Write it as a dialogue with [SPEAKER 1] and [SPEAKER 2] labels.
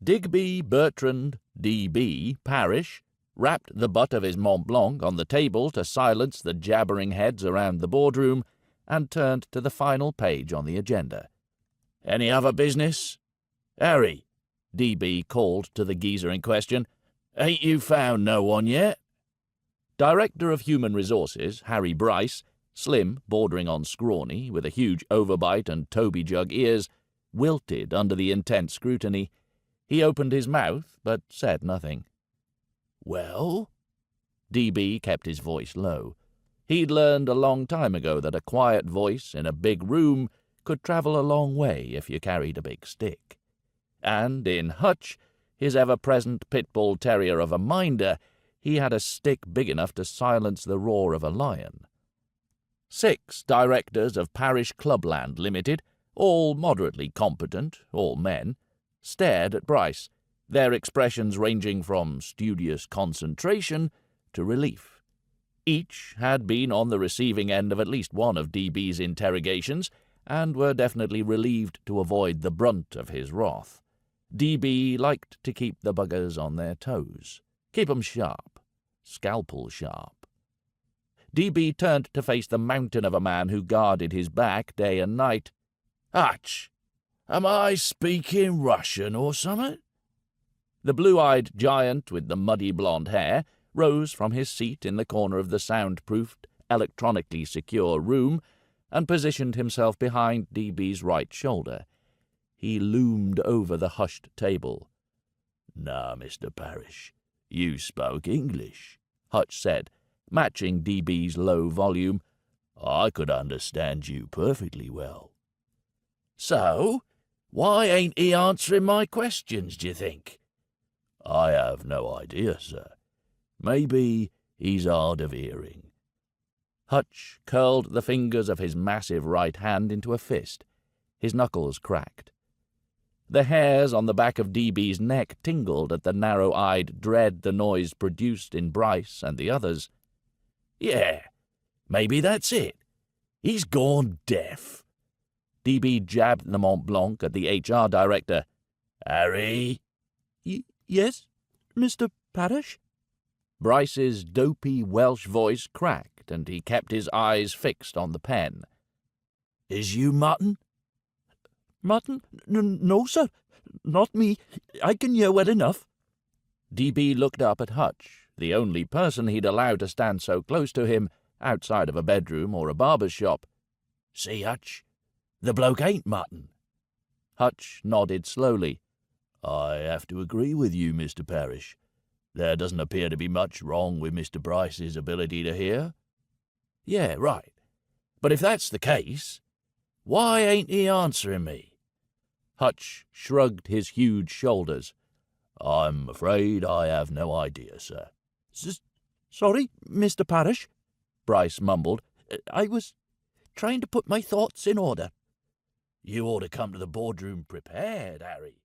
[SPEAKER 1] Digby Bertrand DB Parrish rapped the butt of his Mont Blanc on the table to silence the jabbering heads around the boardroom and turned to the final page on the agenda. "Any other business?" "Harry," DB called to the geezer in question, "ain't you found no one yet?" Director of Human Resources, Harry Bryce, slim, bordering on scrawny, with a huge overbite and Toby-jug ears, wilted under the intense scrutiny. He opened his mouth, but said nothing. "Well?" DB kept his voice low. He'd learned a long time ago that a quiet voice in a big room could travel a long way if you carried a big stick. And in Hutch, his ever-present pit-bull terrier of a minder, he had a stick big enough to silence the roar of a lion. 6 directors of Parish Clubland Limited, all moderately competent, all men, stared at Bryce, their expressions ranging from studious concentration to relief. Each had been on the receiving end of at least one of DB's interrogations, and were definitely relieved to avoid the brunt of his wrath. DB liked to keep the buggers on their toes. Keep 'em sharp. Scalpel sharp. DB turned to face the mountain of a man who guarded his back day and night. "Hutch, am I speaking Russian or something?" The blue-eyed giant with the muddy blonde hair rose from his seat in the corner of the soundproofed, electronically secure room and positioned himself behind DB's right shoulder. He loomed over the hushed table. "Now, Mr. Parrish, you spoke English," Hutch said, matching DB's low volume. "I could understand you perfectly well." "So, why ain't he answering my questions, d'you think?" "I have no idea, sir. Maybe he's hard of hearing." Hutch curled the fingers of his massive right hand into a fist. His knuckles cracked. The hairs on the back of DB's neck tingled at the narrow-eyed dread the noise produced in Bryce and the others. "Yeah, maybe that's it. He's gone deaf." DB jabbed the Mont Blanc at the HR director. "Harry?"
[SPEAKER 2] Yes, Mr. Parrish?"
[SPEAKER 1] Bryce's dopey Welsh voice cracked, and he kept his eyes fixed on the pen. "Is you mutton?"
[SPEAKER 2] "Mutton? No, sir. Not me. I can hear well enough."
[SPEAKER 1] DB looked up at Hutch, the only person he'd allow to stand so close to him outside of a bedroom or a barber's shop. "See, Hutch, the bloke ain't mutton." Hutch nodded slowly. "I have to agree with you, Mr. Parrish. There doesn't appear to be much wrong with Mr. Bryce's ability to hear." "Yeah, right. But if that's the case, why ain't he answering me?" Hutch shrugged his huge shoulders. "I'm afraid I have no idea, sir."
[SPEAKER 2] Sorry, Mr. Parrish," Bryce mumbled. "I was trying to put my thoughts in order."
[SPEAKER 1] "You ought to come to the boardroom prepared, Harry."